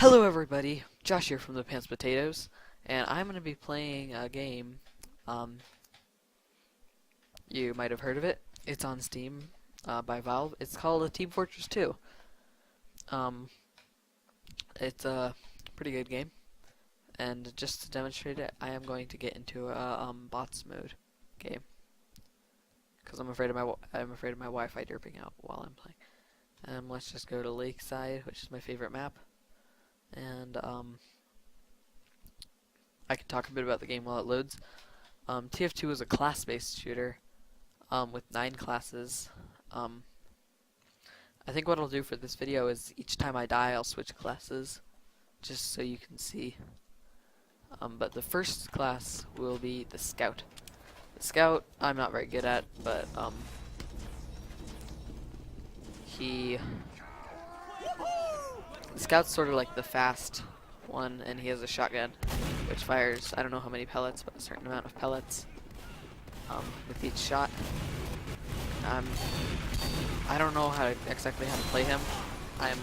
Hello everybody, Josh here from the Pants Potatoes, and I'm going to be playing a game. You might have heard of it. It's on Steam by Valve. It's called Team Fortress 2. It's a pretty good game, and just to demonstrate it, I am going to get into a bots mode game because I'm afraid of my Wi-Fi derping out while I'm playing. Let's just go to Lakeside, which is my favorite map. And I can talk a bit about the game while it loads. TF2 is a class-based shooter with 9 classes. I think what I'll do for this video is each time I die I'll switch classes just so you can see. But the first class will be the Scout. The Scout I'm not very good at, but the Scout's sort of like the fast one, and he has a shotgun which fires, I don't know how many pellets, but a certain amount of pellets with each shot. I don't know exactly how to play him. I'm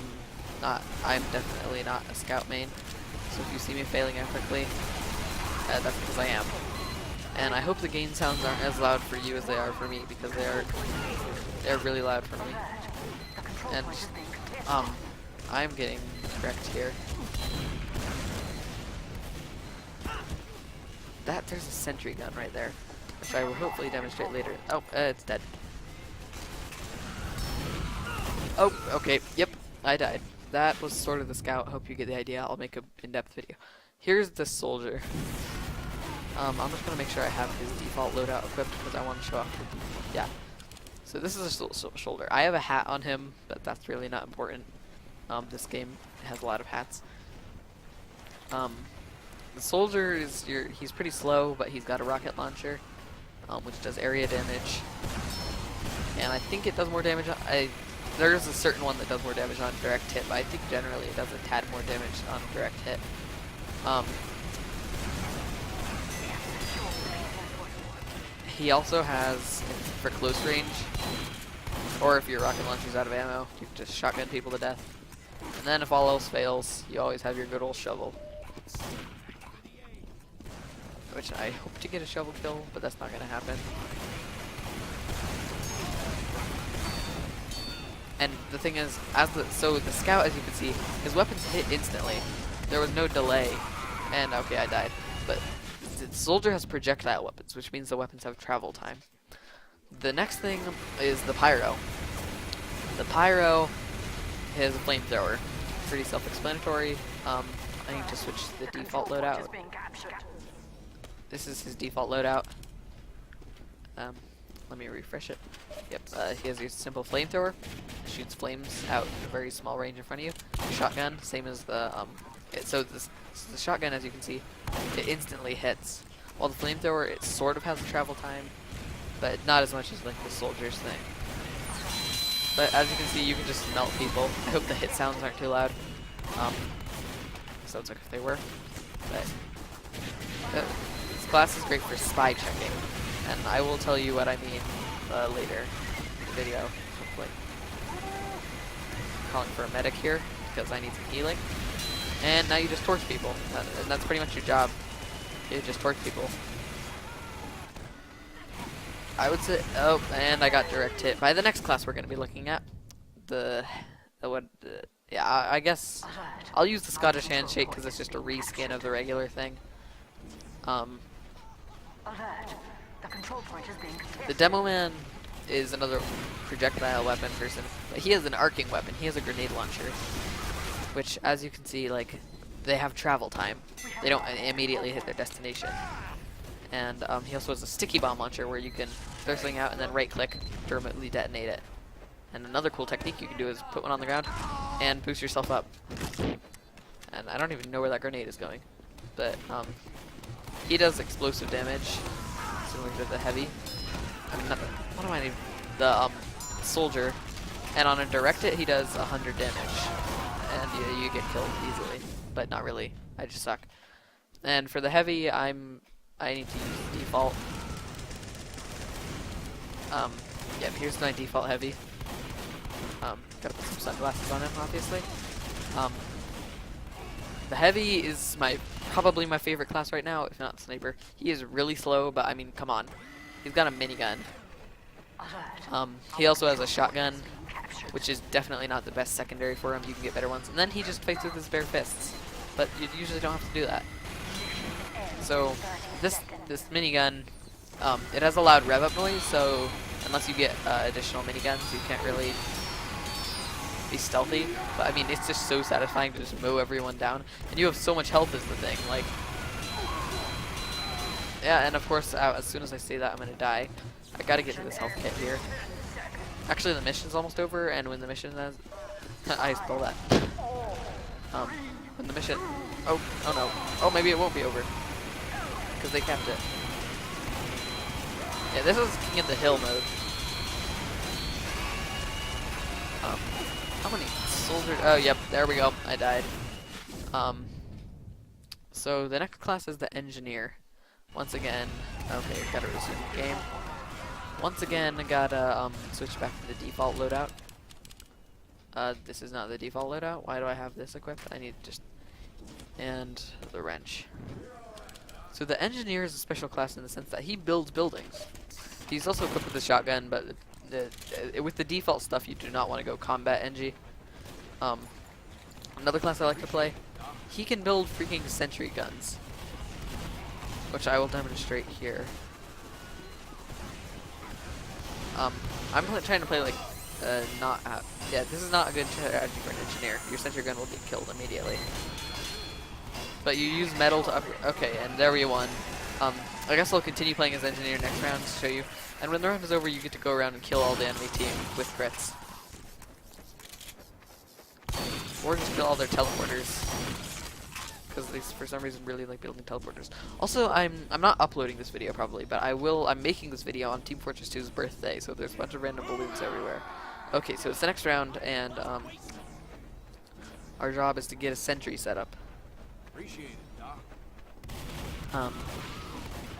definitely not a Scout main, so if you see me failing epically, that's because I am. And I hope the game sounds aren't as loud for you as they are for me, because they're really loud for me. And I'm getting wrecked here. There's a sentry gun right there, which I will hopefully demonstrate later. Oh, it's dead. Oh, okay, yep, I died. That was sort of the Scout. Hope you get the idea. I'll make an in-depth video. Here's the Soldier. I'm just gonna make sure I have his default loadout equipped because I want to show off. Yeah. So this is a shoulder. I have a hat on him, but that's really not important. This game has a lot of hats. The Soldier he's pretty slow, but he's got a rocket launcher, which does area damage, and I think it does more damage. There's a certain one that does more damage on direct hit, but I think generally it does a tad more damage on direct hit. He also has, for close range, or if your rocket launcher's out of ammo, you can just shotgun people to death. And then if all else fails, you always have your good old shovel. Which I hope to get a shovel kill, but that's not going to happen. And the thing is, so the Scout, as you can see, his weapons hit instantly. There was no delay. And okay, I died. But the Soldier has projectile weapons, which means the weapons have travel time. The next thing is the Pyro. The Pyro is a flamethrower. Pretty self-explanatory. I need to switch the default loadout. This is his default loadout. Let me refresh it. Yep, he has a simple flamethrower. Shoots flames out at a very small range in front of you. Shotgun, same as the so the shotgun, as you can see, it instantly hits. While the flamethrower, it sort of has a travel time, but not as much as like the Soldier's thing. But as you can see, you can just melt people. I hope the hit sounds aren't too loud. Sounds like if they were. But this class is great for spy checking, and I will tell you what I mean later in the video. Hopefully. Calling for a medic here because I need some healing. And now you just torch people, and that's pretty much your job. You just torch people. I would say, oh, and I got direct hit by the next class we're going to be looking at. Yeah, I guess I'll use the Scottish Handshake because it's just a reskin of the regular thing. The Demo Man is another projectile weapon person, but he has an arcing weapon. He has a grenade launcher, which, as you can see, like, they have travel time. They don't immediately hit their destination. And he also has a sticky bomb launcher where you can throw something out and then right-click to remotely detonate it. And another cool technique you can do is put one on the ground and boost yourself up. And I don't even know where that grenade is going, but he does explosive damage, similar to the heavy. I mean, what am I even? The Soldier, and on a direct hit he does 100 damage, and you get killed easily, but not really. I just suck. And for the heavy, I need to use default. Yeah, here's my default heavy. Gotta put some sunglasses on him, obviously. The heavy is probably my favorite class right now, if not sniper. He is really slow, but I mean, come on. He's got a minigun. He also has a shotgun, which is definitely not the best secondary for him. You can get better ones. And then he just fights with his bare fists. But you usually don't have to do that. So this minigun, it has a loud rev up noise, so unless you get additional miniguns, you can't really be stealthy. But I mean, it's just so satisfying to just mow everyone down. And you have so much health is the thing. Like, yeah, and of course, as soon as I say that, I'm gonna die. I gotta get to this health kit here. Actually, the mission's almost over, and when the mission is... I spell that. When the mission... Oh no. Oh, maybe it won't be over. Because they kept it. Yeah, this is King of the Hill mode. How many soldiers? Oh, yep, there we go. I died. So the next class is the Engineer. Once again, okay, gotta resume the game. Once again, I gotta switch back to the default loadout. This is not the default loadout. Why do I have this equipped? I need just... And the wrench. So the Engineer is a special class in the sense that he builds buildings. He's also equipped with a shotgun, but with the default stuff, you do not want to go combat Engie. Another class I like to play, he can build freaking sentry guns, which I will demonstrate here. I'm trying to play like yeah, this is not a good strategy for an Engineer. Your sentry gun will get killed immediately. But you use metal to okay, and there we won. I guess I'll continue playing as Engineer next round to show you. And when the round is over, you get to go around and kill all the enemy team with crits. Or just kill all their teleporters. Because they, for some reason, really like building teleporters. Also, I'm not uploading this video probably, but I'm making this video on Team Fortress 2's birthday, so there's a bunch of random balloons everywhere. Okay, so it's the next round, and our job is to get a sentry set up. Appreciate it, Doc.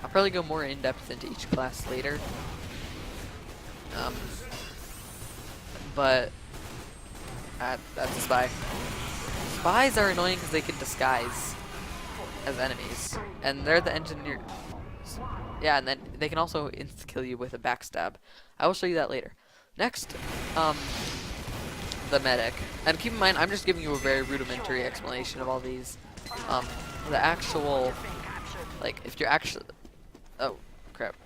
I'll probably go more in depth into each class later. But that's a spy. Spies are annoying because they can disguise as enemies, and they're the Engineer. Yeah, and then they can also insta-kill you with a backstab. I will show you that later. Next, the medic. And keep in mind, I'm just giving you a very rudimentary explanation of all these. The actual, like, if you're actually... Oh, crap.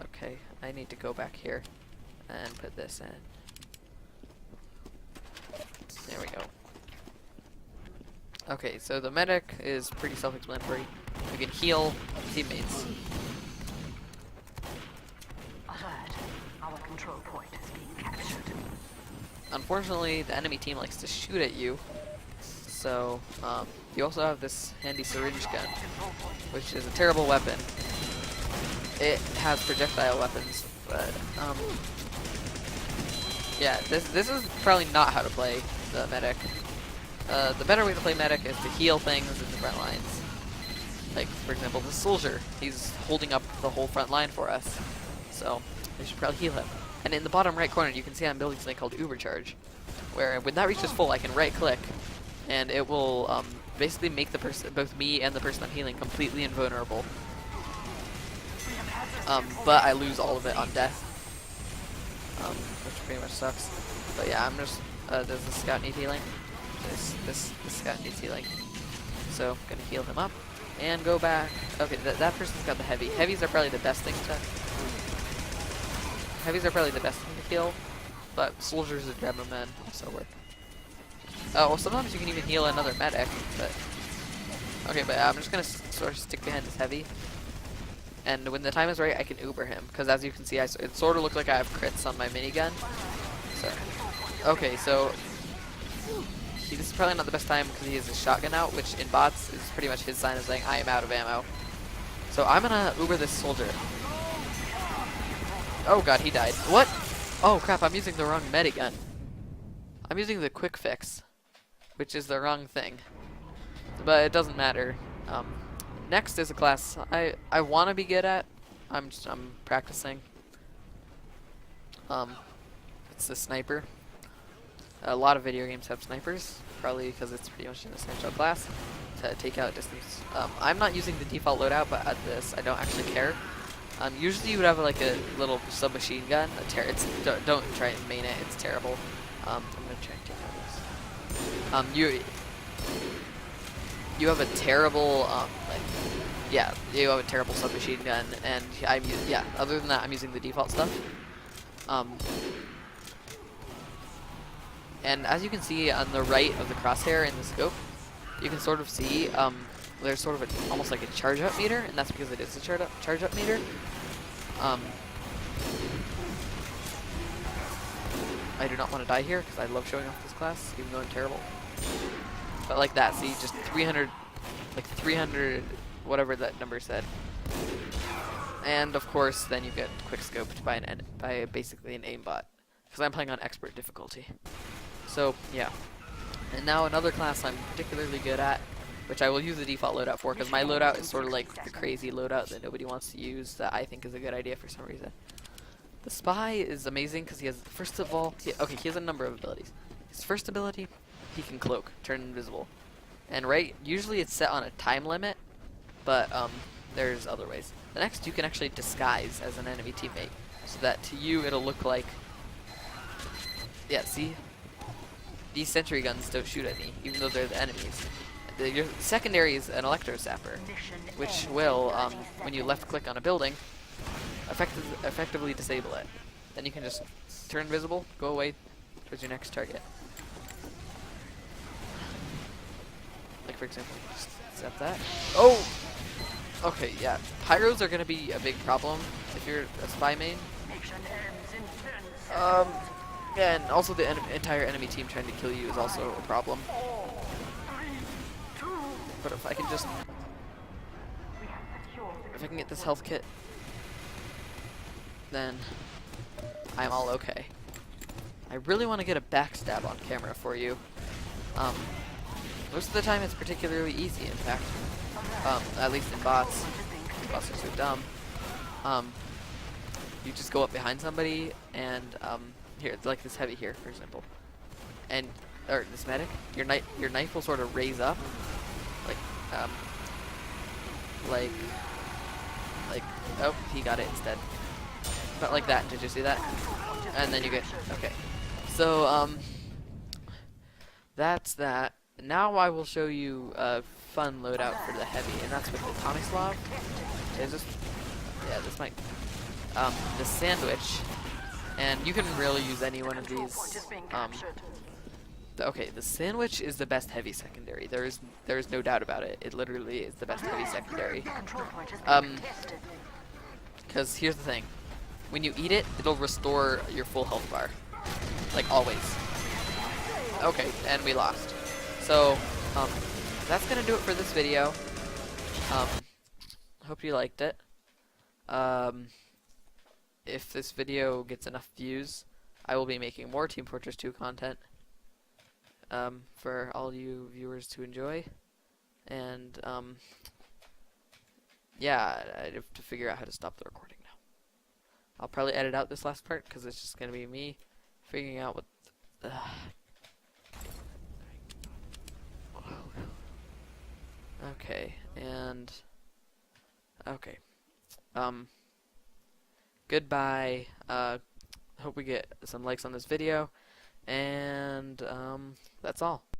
Okay, I need to go back here and put this in. There we go. Okay, so the medic is pretty self-explanatory. You can heal teammates. Alert. Our control point is being captured. Unfortunately, the enemy team likes to shoot at you. So, you also have this handy syringe gun, which is a terrible weapon. It has projectile weapons, but, yeah, this is probably not how to play the medic. The better way to play medic is to heal things in the front lines. Like, for example, the soldier. He's holding up the whole front line for us. So, we should probably heal him. And in the bottom right corner, you can see I'm building something called Ubercharge, where when that reaches full, I can right-click, and it will basically make the person, both me and the person I'm healing, completely invulnerable. But I lose all of it on death, which pretty much sucks. But yeah, I'm just. Does the scout need healing? This scout needs healing. So I'm gonna heal him up and go back. Okay, that person's got the heavy. Heavies are probably the best thing to kill, but soldiers and gentlemen also work. Oh, well, sometimes you can even heal another medic, but okay. But I'm just gonna sort of stick behind this heavy, and when the time is right, I can Uber him. Because as you can see, it sort of looks like I have crits on my minigun. So, okay, so this is probably not the best time because he has his shotgun out, which in bots is pretty much his sign of saying I am out of ammo. So I'm gonna Uber this soldier. Oh god, he died. What? Oh crap, I'm using the wrong medigun. I'm using the quick fix, which is the wrong thing. But it doesn't matter. Next is a class I want to be good at. I'm practicing. It's the sniper. A lot of video games have snipers, probably because it's pretty much an essential class to take out distance. I'm not using the default loadout, but at this, I don't actually care. Usually you would have like a little submachine gun. Don't try and main it. It's terrible. I'm gonna try and take out this. You have a terrible you have a terrible submachine gun, and other than that, I'm using the default stuff. And as you can see on the right of the crosshair in the scope, you can sort of see there's sort of almost like a charge up meter, and that's because it is a charge up meter. I do not want to die here because I love showing off this class, even though I'm terrible. But like that, see, just 300, like 300, whatever that number said. And of course, then you get quick scoped by basically an aimbot, because I'm playing on expert difficulty. So yeah. And now another class I'm particularly good at, which I will use the default loadout for, because my loadout is sort of like the crazy loadout that nobody wants to use that I think is a good idea for some reason. The Spy is amazing because he has, first of all, he has a number of abilities. His first ability, he can cloak, turn invisible. And usually it's set on a time limit, but there's other ways. The next, you can actually disguise as an enemy teammate, so that to you it'll look like, see? These sentry guns don't shoot at me, even though they're the enemies. Your secondary is an electro zapper, which will, when you left click on a building, effectively disable it. Then you can just turn invisible, go away towards your next target. Like for example, just set that. Oh! Okay, yeah. Pyros are gonna be a big problem if you're a spy main. Yeah, and also the entire enemy team trying to kill you is also a problem. But if I can just... if I can get this health kit, then I'm all okay. I really want to get a backstab on camera for you. Most of the time it's particularly easy, in fact. At least in bots. Bots are so dumb. You just go up behind somebody and, here, like this heavy here, for example. And, or this medic, your knife will sort of raise up. Like, oh, he got it instead. But like that, did you see that? And then you get, okay. So, that's that. Now I will show you a fun loadout for the heavy, and that's with the Tomislav. Is this? Yeah, this might. The Sandwich, and you can really use any one of these. Okay, the Sandwich is the best heavy secondary. There is no doubt about it. It literally is the best heavy secondary. Because here's the thing: when you eat it, it'll restore your full health bar, like always. Okay, and we lost. So, that's gonna do it for this video. Hope you liked it. If this video gets enough views, I will be making more Team Fortress 2 content for all you viewers to enjoy. And, yeah, I have to figure out how to stop the recording now. I'll probably edit out this last part, because it's just gonna be me figuring out what... Okay, and okay. Goodbye. Hope we get some likes on this video, and that's all.